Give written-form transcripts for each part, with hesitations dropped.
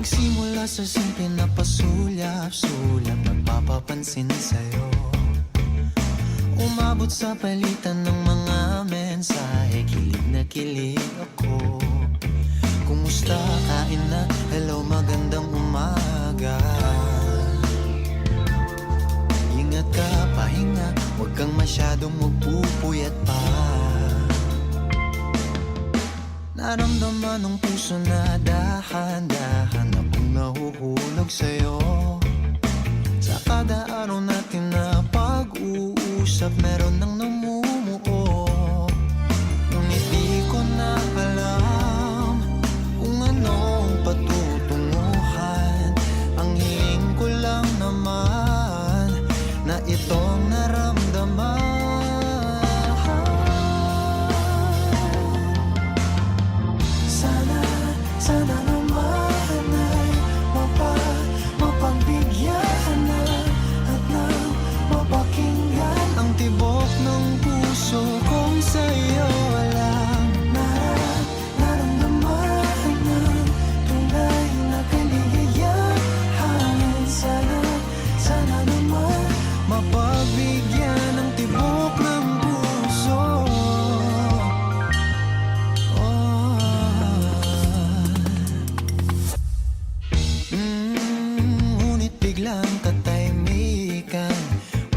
Nagsimula sa simple na pasulyap-sulyap, nagpapapansin sa'yo. Umabot sa palitan ng mga mensahe, kilig na kilig ako. Kumusta, kain na, hello, magandang umaga. Ingat ka, pahinga, huwag kang masyadong magpupuyat pa. Naramdaman ng puso na dahan-dahan akong nahuhulog sa'yo. Sa kada araw natin na pag-uusap, meron nang namumuo. Ngunit di ko na alam kung anong patutunguhan. Ang hiling ko lang naman na itong naramdaman. Sana naman ay mapagbigyan na at nang mapakinggan ang tibok ng puso kong sa'yo lang naramdaman ng tunay na kaligayahan. Sana naman mapagbigyan ng tibok ng puso. Biglang katahimikan,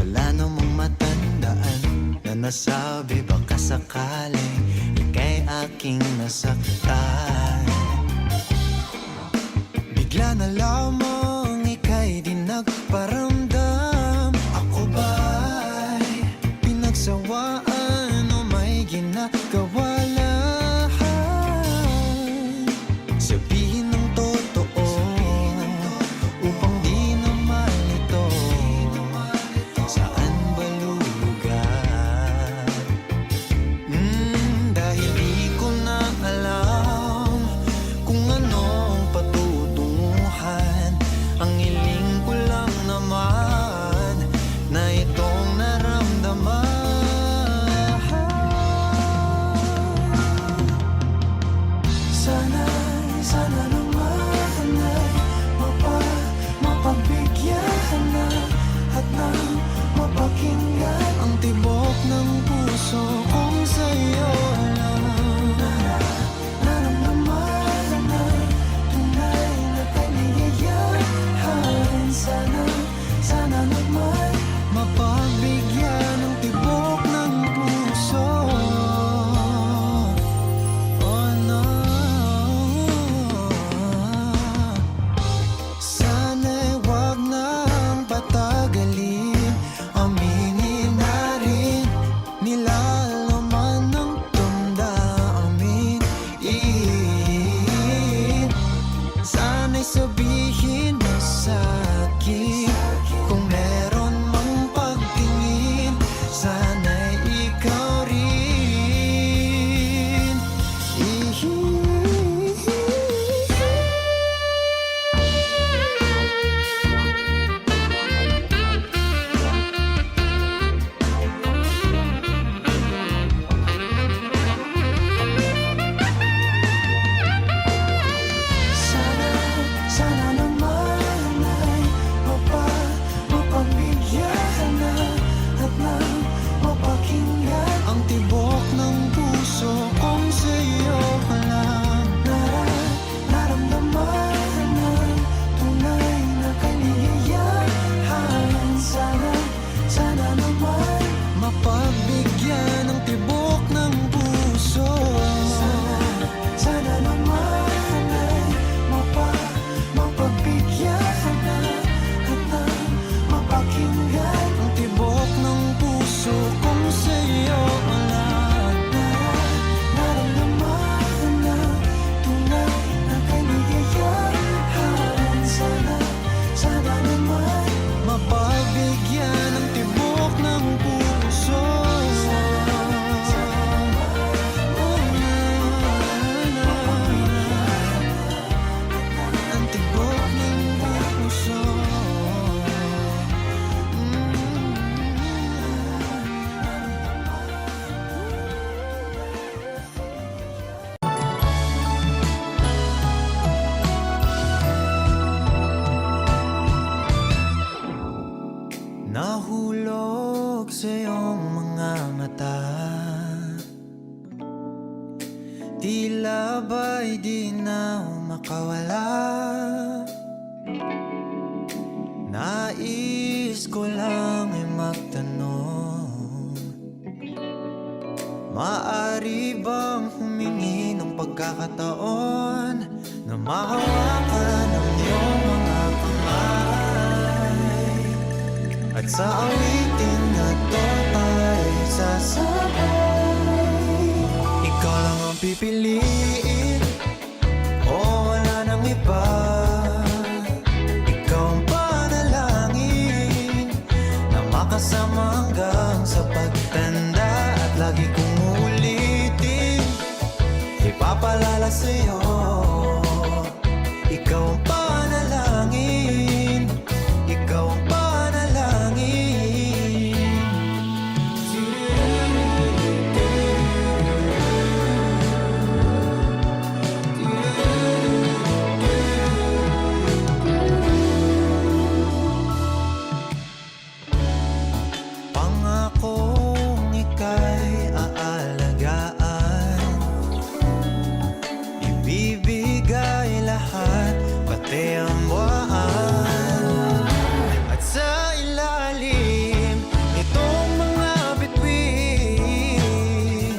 wala namang matandaan na nasabi baka sakaling ika'y aking nasaktan. Bigla na lamang ika'y di nagparamdam. Ako ba'y pinagsawaan o may ginagawa lang? Sabihin ng totoo upang di na malito. Saan ba lulugar? Dahil di ko na alam kung anong patutunguhan. Ang hiling ko lang naman na itong naramdaman. Sana naman ay mapagbigyan na at nang mapakinggan ang tibok ng puso kong sa'yo lang naramdaman na tunay na kaligayahan. Sana naman mapagbigyan ng tibok ng puso. Oh no, sana'y wag nang patagalin. Aminin na rin, nilalaman ng damdamin. Sana'y sabihin mo sa'kin kung meron mang pagtingin. Sana'y ikaw rin. Sana naman ay mapagbigyan na at nang mapakinggan ang tibok ng puso kong sa'yo lang naramdaman ng tunay na kaligayahan. Sana naman mapagbigyan ng tibok ng puso. Sana naman ay mapagbigyan na at nang mapakinggan ang tibok ng puso kung sa'yo lang naramdaman ng tunay na kaligayahan. Sana naman mapagbigyan ng tibok ng puso. Ang tibok ng puso. makawala. Nais ko lang ay magtanong, maaari bang humingi ng pagkakataon na mahawakan ang iyong mga kamay, at sa awitin na to tayo sasabay. Ikaw lang ang pipiliin, o wala nang iba. Ikaw ang panalangin na makasama hanggang sa pagtanda, at lagi kong uulitin, ipapalala sa'yo. Ikaw ang panalangin, ikaw ang panalangin. Pangakong ika'y aalagaan, ibibigay lahat, pati ang buwan. At sa ilalim nitong mga bituin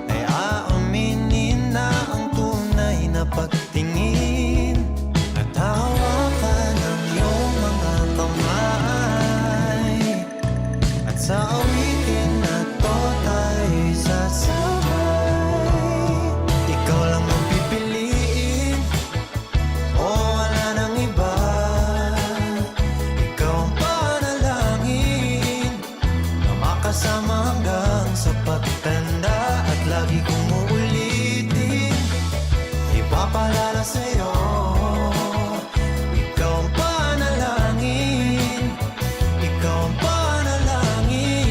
ay aaminin na ang tunay na pagtingin, at hawakan ang iyong mga kamay, at sa awitin na to tayo'y sasabay. Ikaw lang ang pipiliin, o wala nang iba. Ikaw ang panalangin na makasama hanggang sa pagtanda, at lagi kong uulitin, ipapalala sa'yo. Ikaw ang panalangin, ikaw ang panalangin.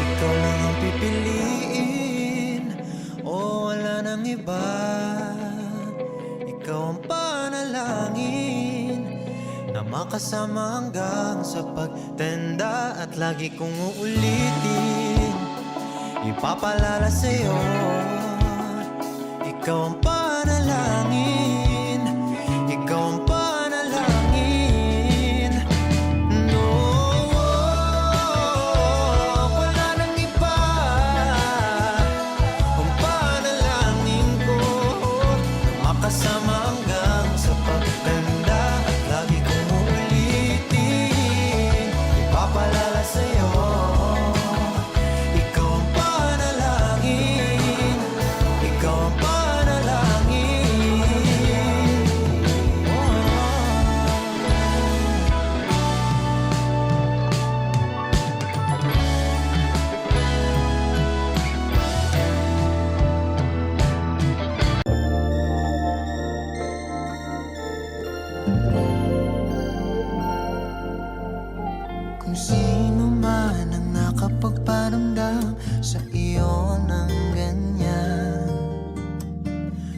Ikaw lang ang pipiliin, o wala nang iba. Ikaw ang panalangin na makasama hanggang sa pagtanda, at lagi kong uulitin, ipapalala sa'yo. Ikaw ang panalangin, ikaw ang panalangin. No, wala nang iba. Ang panalangin ko, makasama hanggang sa pagtanda, at lagi kong uulitin, ipapalala sa'yo. Ikaw ang panalangin, ikaw ang panalangin. Kung sino man ang nakapagparamdam sa iyo ng ganyan,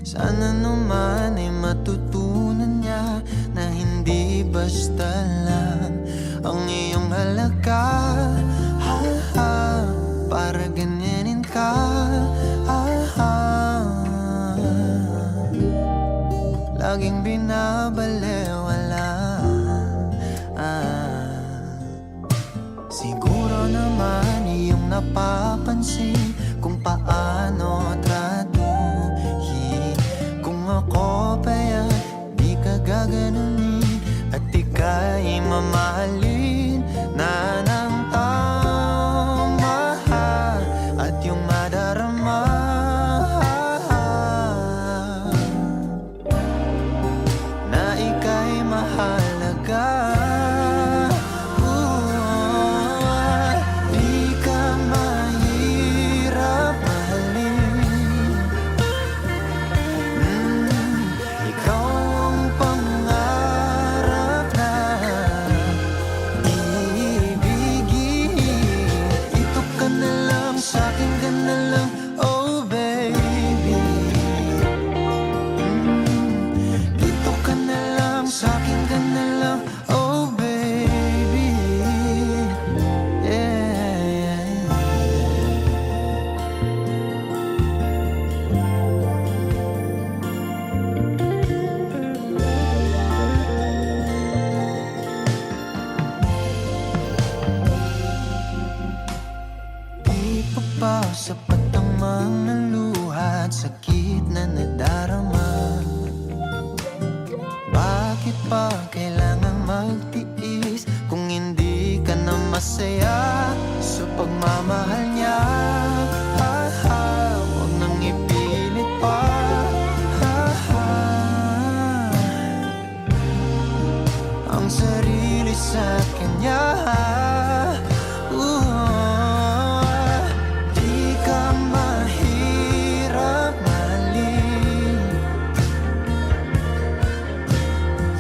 sana naman ay matutunan niya na hindi basta lang ang iyong halaga. Ha, ha, para ganyanin ka. Ha, ha, laging binabalewala. Siguro naman iyong napapansin kung paano tratuhin. Kung ako pa'y di ka gaganunin, at ika'y mamahalin na ng tama, at yung madarama na ika'y mahalaga. Di ka mahirap mahalin. Ikaw ang pangarap sapat ang mga luha at sakit na nadarama. Bakit pa kailangan magtiis kung hindi ka na masaya sa pagmamahal niya? Huwag nang ipilit pa. Ang sarili sa kanya. Di ka mahirap mahalin.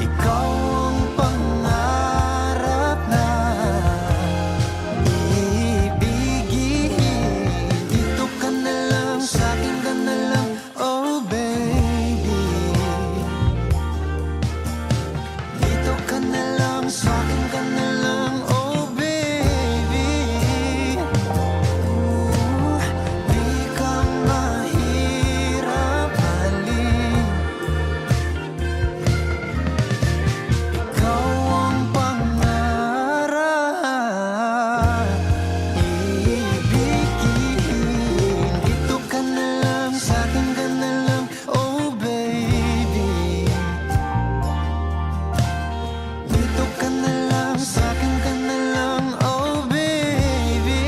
Ikaw ang pangarap na iibigin. Dito ka na lang, sa'kin ka na lang, oh baby. Dito ka na lang, sa'kin ka na lang, oh baby. Di ka mahirap mahalin. Ikaw ang pangarap iibigin. Dito ka na lang, sa'kin ka na lang, oh baby. Dito ka na lang, sa'kin ka na lang, oh baby.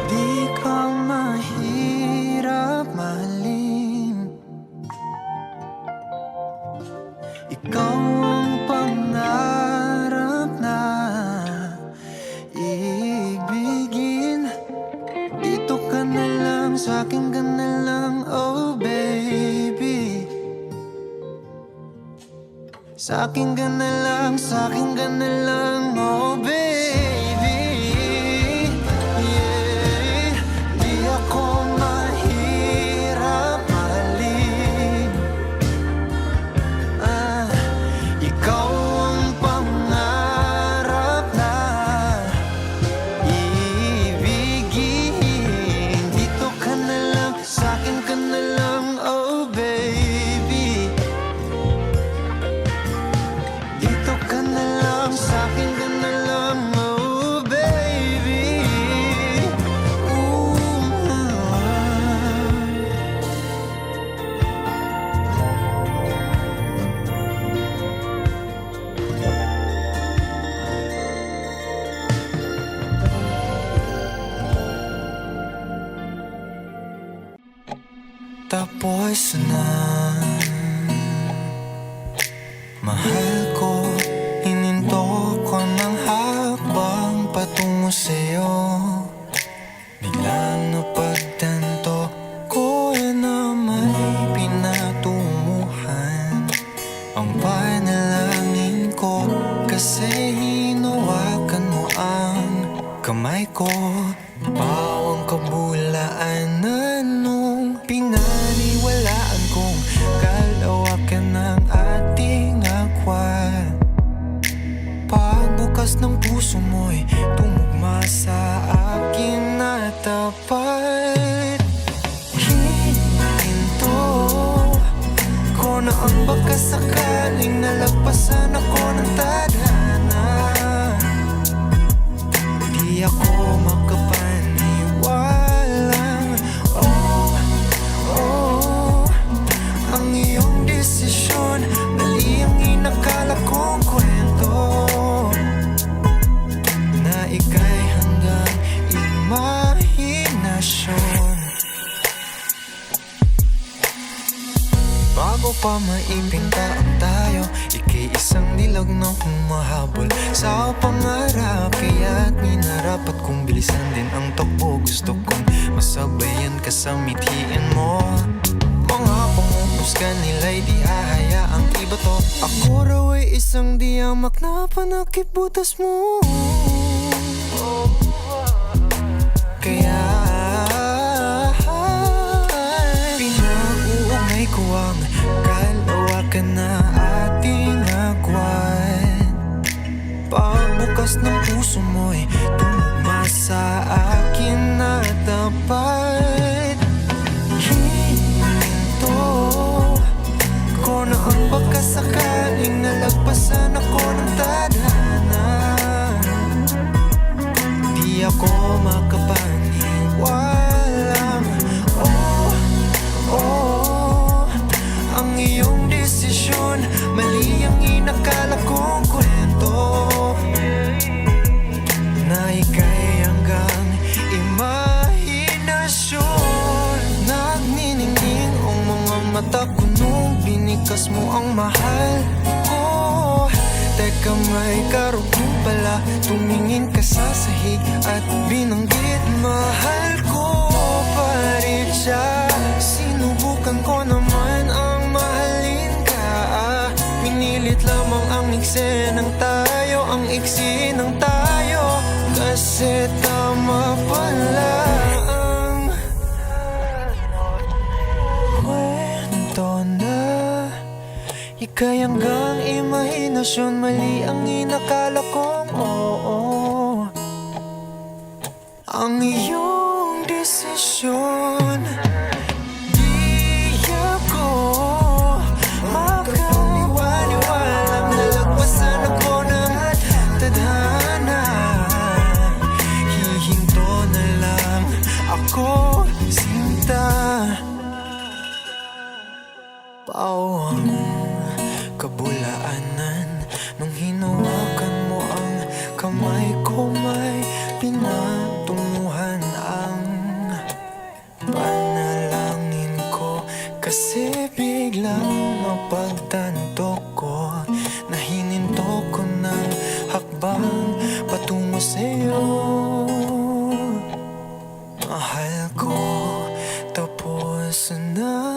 Di ka mahirap mahalin. Ikaw ang pangarap na iibigin. Dito ka na lang, sa'kin ka na lang, oh baby. Sa'kin ka na lang, sa'kin ka na lang, oh baby. Yeah. Di ako mahirap mahalin. Ikaw ang pangarap na iibigin. Dito ka na lang, sa'kin ka na lang, oh baby. Dito ka na lang, sa'kin ka na lang, oh baby. Tapos na, mahal ko. Hininto ko ng habang patungo sa'yo. Biglang napagtanto ko na may pinatunguhan. Ang panalangin ko kasi hinawakan mo ang kamay ko. Bawang kabulaanan nung pinaniwalaan kong kalawakan ng ating agwan. Pagbukas ng puso mo'y tumugma sa akin na tapat. Hininto ko na ang baka sakaling nalagpasan ako ng tadhana. Di ako makapaniwalang ang iyong desisyon. Mali ang inakala kong kwento na ika'y hanggang imahinasyon. Bago pa maipinta ang tayo, ika'y isang dilag na humahabol sa pangarap. Kaya't minarapat kong bilisan din ang takbo. Gusto kong masabayan ka sa mithiin mo. Mga panguhusga nila'y di hahayaang iba to. Ako raw ay isang diyamak na panakip butas mo. Kaya pinag-uugnay ko ang kalawakan na ating agwan. Pagbukas ng puso mo'y tumugma sa akin na tapat. Hininto ko na ang pagkasakaling nalagpasan ako ng tadhana. Di ako makapaniwalang ang iyong desisyon, mali ang inakala kong kwento, na ika'y hanggang imahinasyon. Nagniningning ang mga mata ko nung binikas mo ang mahal ko. Teka, may karugtong pala, tumingin ka sa sahig at binanggit mahal ko pa rin siya. Sinubukan ko naman ang mahalin ka, pinilit lamang ang iksi ng tayo, ang iksi ng tayo. Kasi tama pala ang kwento na ika'y hanggang imahinasyon, mali ang inakala kong oo. Ang iyong desisyon, di ako makapaniwalang nalagpasan ako ng tadhana. Hihinto na lang ako, sinta. Pawang kabulaanan nung hinawakan mo ang kamay ko, may pinatunguhan ang panalangin ko. Kasi biglang napagtanto ko na hininto ko ng hakbang patungo sa'yo. Mahal ko, tapos na.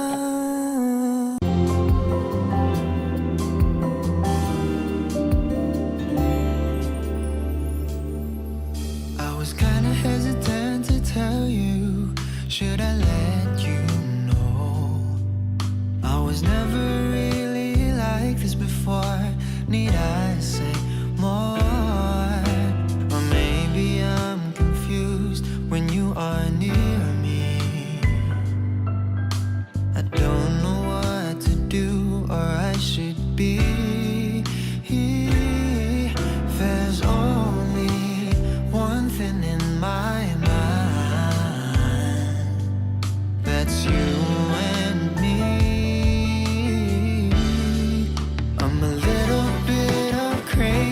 Hesitant to tell you, should I let you know? I was never really like this before, need I say more? Or maybe I'm confused when you are near me. I don't know what to do or I should be. There's only one thing in my mind, that's you and me. I'm a little bit of crazy.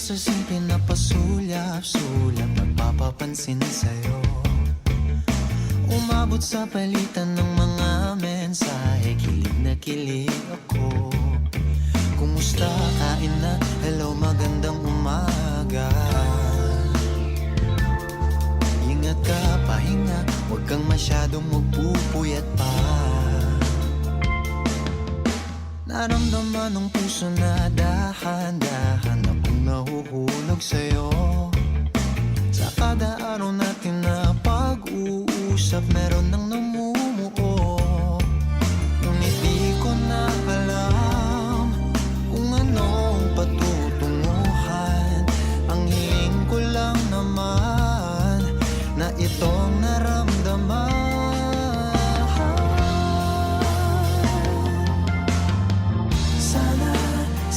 sa simple na pasulyap-sulyap nagpapapansin sa'yo. Umabot sa palitan ng mga mensahe, kilig na kilig ako. Kumusta, kain na, hello, magandang umaga. Ingat ka, pahinga, huwag kang masyadong magpupuyat pa. Naramdaman ng puso na dahan-dahan akong nahuhulog sa'yo. Sa kada araw natin na pag-uusap, meron nang namumuo. Ngunit di ko na alam kung anong patutunguhan. Ang hiling ko lang naman na itong naramdaman.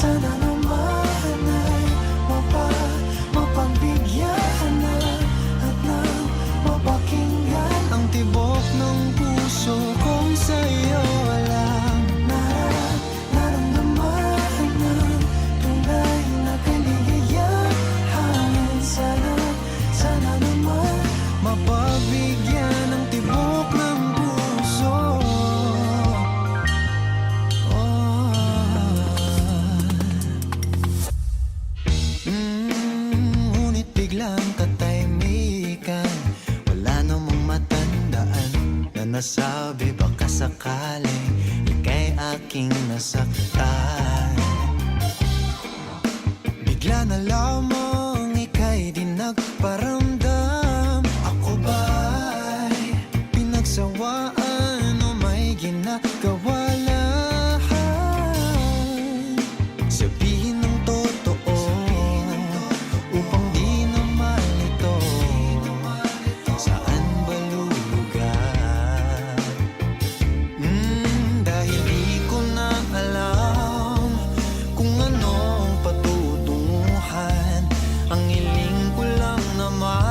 Sana naman ay mapagbigyan na at nang mapakinggan ang tibok ng puso kong sa'yo lang naramdaman ng tunay na kaligayahan. Sana naman mapagbigyan ng tibok ng puso. Ngunit biglang katahimikan, wala namang matandaan na nasabi baka sakaling ika'y aking nasaktan. Bigla na lamang ika'y di nagparamdam. Ako ba'y pinagsawaan o may ginagawa lang? Sabihin ng totoo upang di na malito. Saan ba lulugar? Dahil di ko na alam kung anong patutunguhan. Ang hiling ko lang naman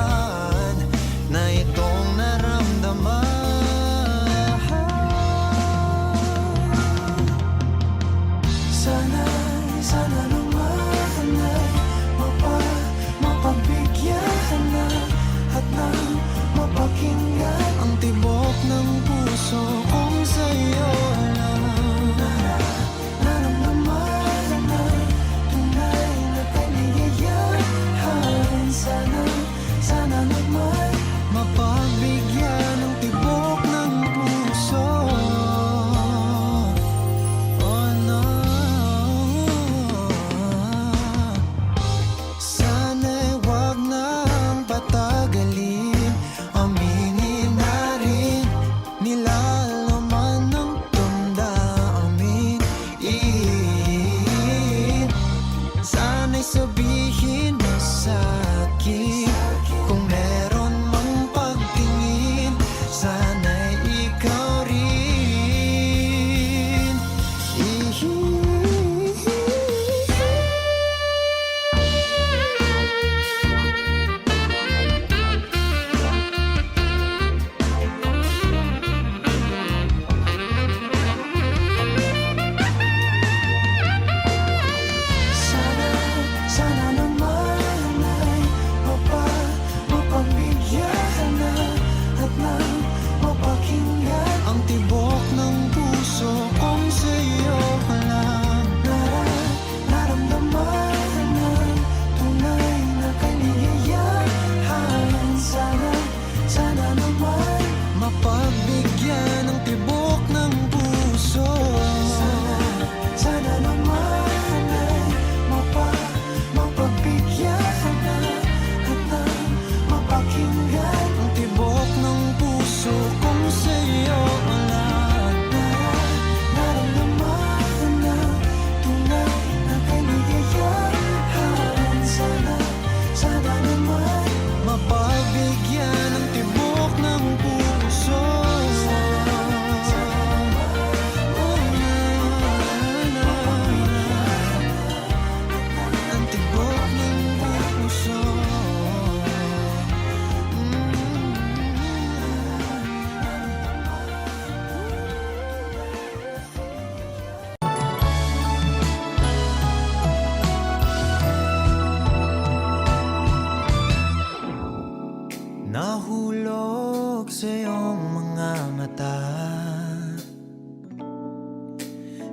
Nahulog sa iyong mga mata,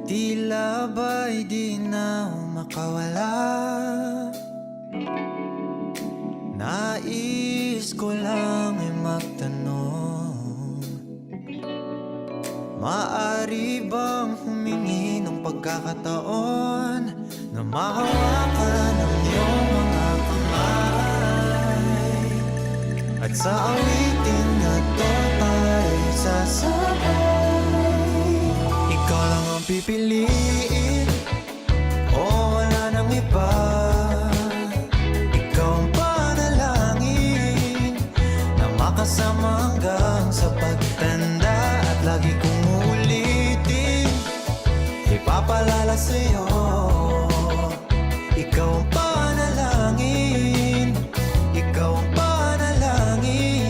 tila ba'y di na makawala. Nais ko lang ay magtanong, maaari bang humingi ng pagkakataon na mahawakan ang iyong mga kamay, at sa awitin na to tayo sasabay. Ikaw lang ang pipiliin, o wala nang iba. Ikaw ang panalangin na makasama hanggang sa pagtanda, at lagi kong uulitin, ipapalala sa'yo. Ikaw ang panalangin, ikaw ang panalangin.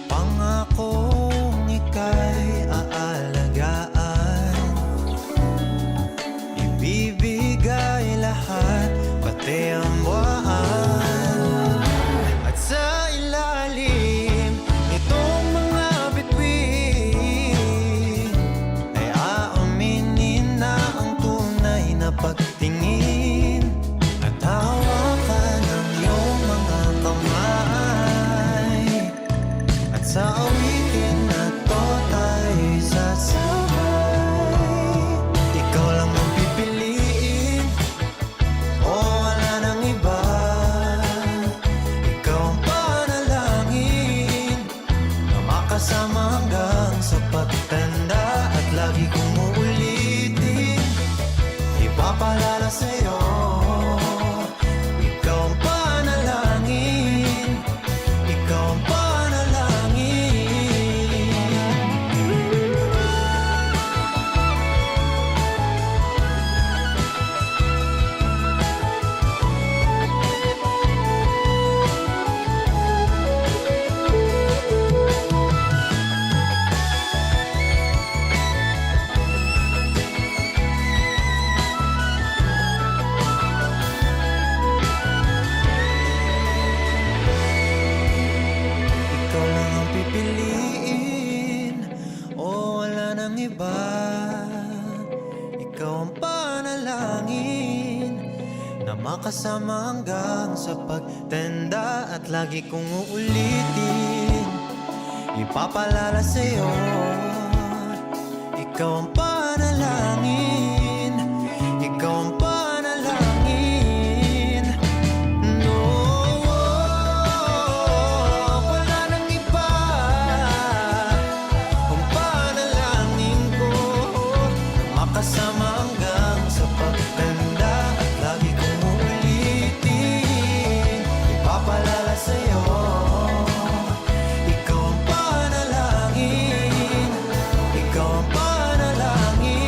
Pangakong ika'y aalagaan, ibibigay lahat, pati ang buwan. At sa ilalim nitong mga bituin ay aaminin na ang tunay na pagtingin, at hawakan ang iyong mga kamay, at sa awitin na to tayo'y sasabay. Ikaw lang ang pipiliin, o wala nang iba. Ikaw ang panalangin na makasama hanggang sa pagtanda, at lagi kong uulitin, ipapalala sa'yo. Ikaw ang panalangin, ikaw ang panalangin. Ikaw lang ang pipiliin, o wala nang iba. Ikaw ang panalangin na makasama hanggang sa pagtanda, at lagi kong uulitin, ipapalala sa'yo. Ikaw ang panalangin, ikaw ang panalangin. No, wala nang iba. Ang panalangin ko, makasama hanggang sa pagtanda, at lagi kong uulitin, ipapalala sa'yo. Ikaw ang panalangin, ikaw ang panalangin.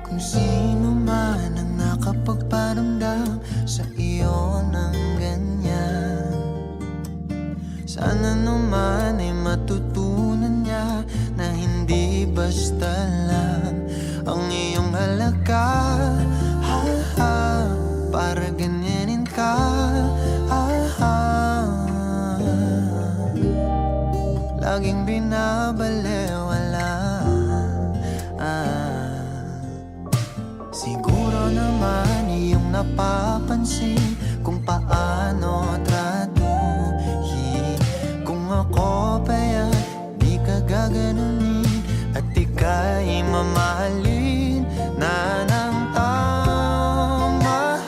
Kung sino man ang nakapagparamdam sa iyo ng ganyan, sana naman ay matutunan niya na hindi basta lang ang iyong halaga. Ha, ha, para ganyanin ka. Ha, ha, laging binabalewala. Siguro naman iyong napapansin kung paano tratuhin. Kung ako pa'y di ka gaganunin, at ika'y mamahalin na ng tama,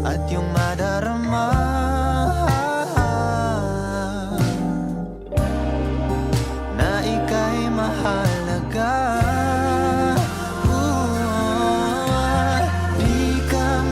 at yung madarama na ika'y mahalaga. Di ka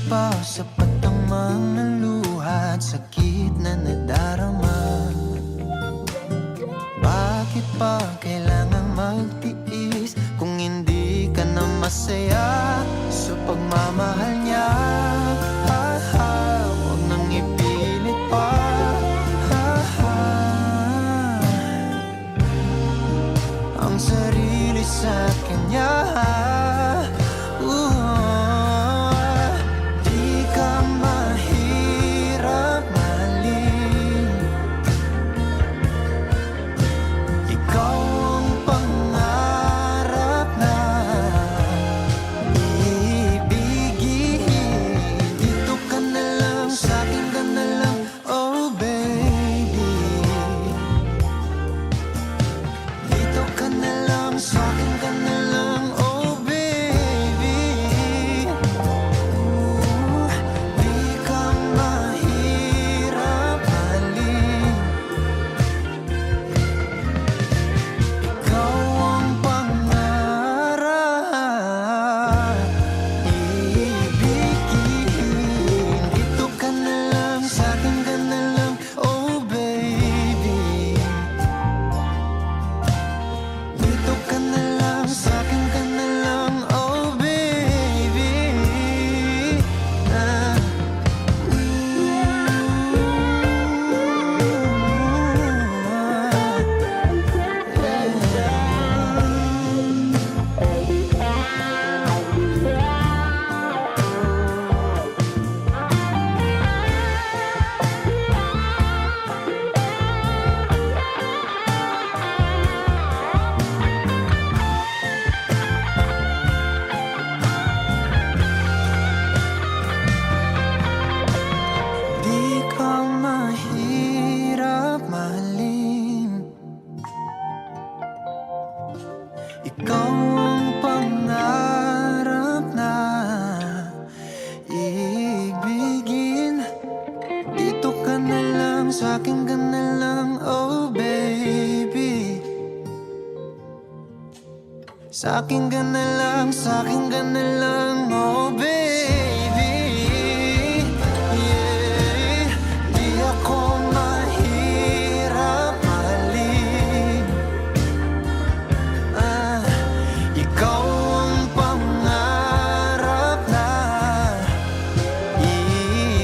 ba sapat ang mga luha at sakit na nadarama? Bakit pa kailangang magtiis kung hindi ka na masaya sa pagmamahal niya? Huwag nang ipilit pa. Ang sarili sa kanya. Di ka mahirap mahalin. Ikaw ang pangarap na ibigin. Dito ka na lang, sa'kin ka na lang, oh baby. Dito ka na lang, sa'kin ka na lang, oh baby. Di ka mahirap mahalin. Ikaw ang pangarap ibigin. Dito ka na lang, sa'kin ka na lang, oh baby. Dito ka na lang, sa'kin ka na lang, oh baby. Di ka mahirap mahalin. Ikaw ang pangarap na ibigin. Dito ka na lang, sa'kin ka na lang, oh baby. Sa'kin ka na lang, sa'kin ka na lang, oh baby. Yeah. Di ako mahirap mahalin. Ikaw ang pangarap na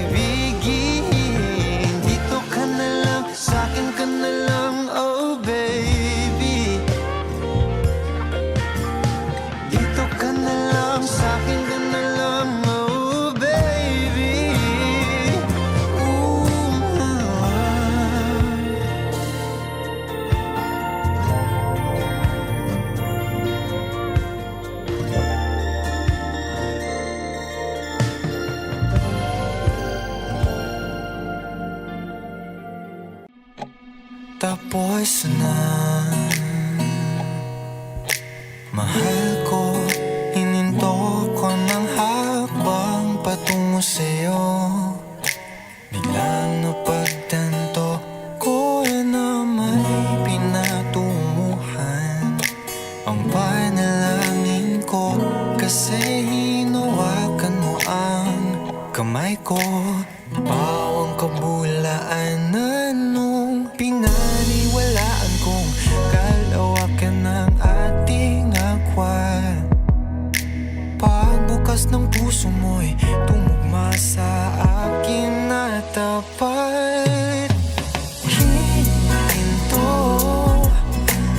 ibigin. Dito ka na lang, sa'kin ka na lang, oh baby. Dito ka na lang, sa'kin ka na lang, oh baby. Tapos na, mahal ko. Hininto ko ng hakbang patungo sa'yo. Biglang napagtanto ko na may pinatunguhan. Ang panalangin ko kasi hinawakan mo ang kamay ko. Bawang kabulaan na nung pinaniwalaan kong kalawakan ng ating agwan. Pagbukas ng puso mo'y tumugma sa akin na tapat. Hininto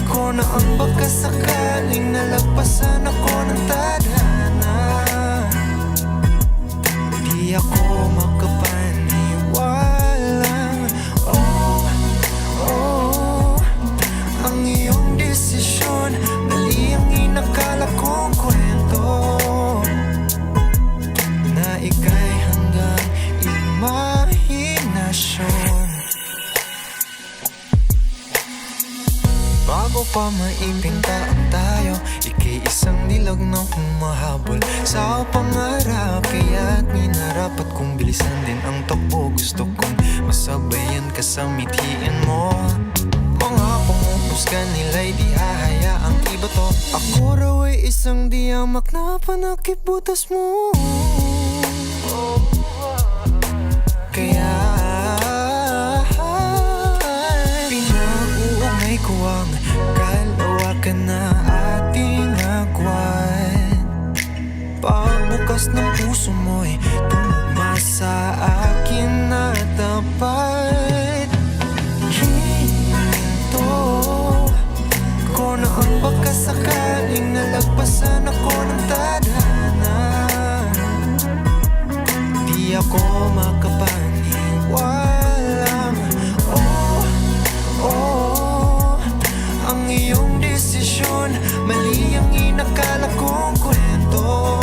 ko na ang pagkasakaling nalagpasan ako ng tadhana. Di ako makapaniwalang ang iyong desisyon. Mali ang inakala kong kwento na ika'y hanggang imahinasyon. Bago pa maipinta ang tayo, ika'y isang dilag na humahabol sa pangarap. Kaya't minarapat kong bilisan din ang takbo. Gusto kong masabayan ka sa mithiin mo. Mga panguhusga nila'y di hahayaang iba to. Ako raw ay isang diyamak na panakip butas mo. Oh Bigkas ng puso mo'y tumugma sa akin na tapat. Hinto ko na ang baka sakaling nalagpasan ako ng tadhana. Di ako makapaniwalang ang iyong desisyon. Mali ang inakala kong kwento,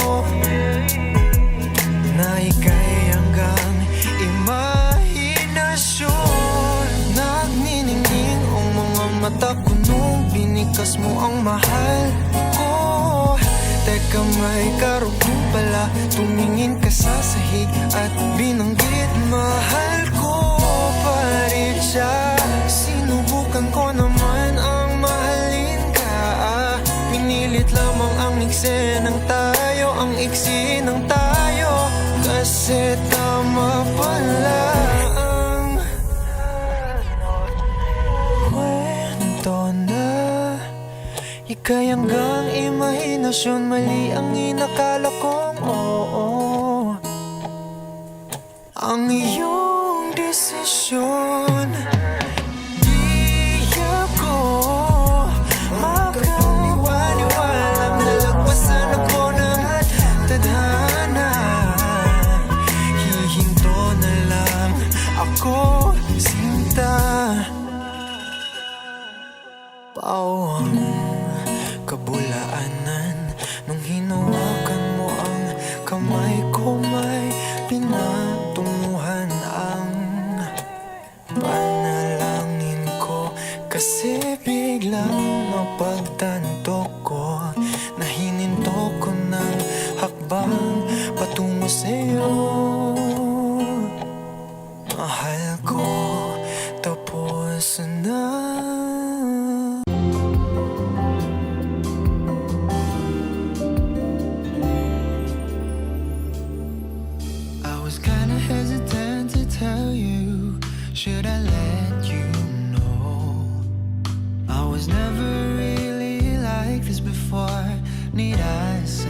na ika'y hanggang imahinasyon. Nagniningning ang mga mata ko nung binikas mo ang mahal ko. Teka, may karugtong pala. Tumingin ka sa sahig at binanggit mahal ko pa rin siya. Sinubukan ko naman ang mahalin ka. Pinilit lamang ang iksi ng tayo, ang iksi ng tayo. Kasi tama pala ang kwento na ika'y hanggang imahinasyon. Mali ang inakala kong oo, ang iyong desisyon. Di ako makapaniwalang nalagpasan ako ng tadhana. Hihinto na lang ako, sinta. Pawang kabulaanan nung hinawakan mo ang kamay ko, may pinatunguhan ang panalangin ko. Kasi biglang napagtanto ko na hininto ko ng hakbang patungo sa'yo. Mahal ko, tapos na. I was kinda hesitant to tell you, should I let you know? I was never really like this before, need I say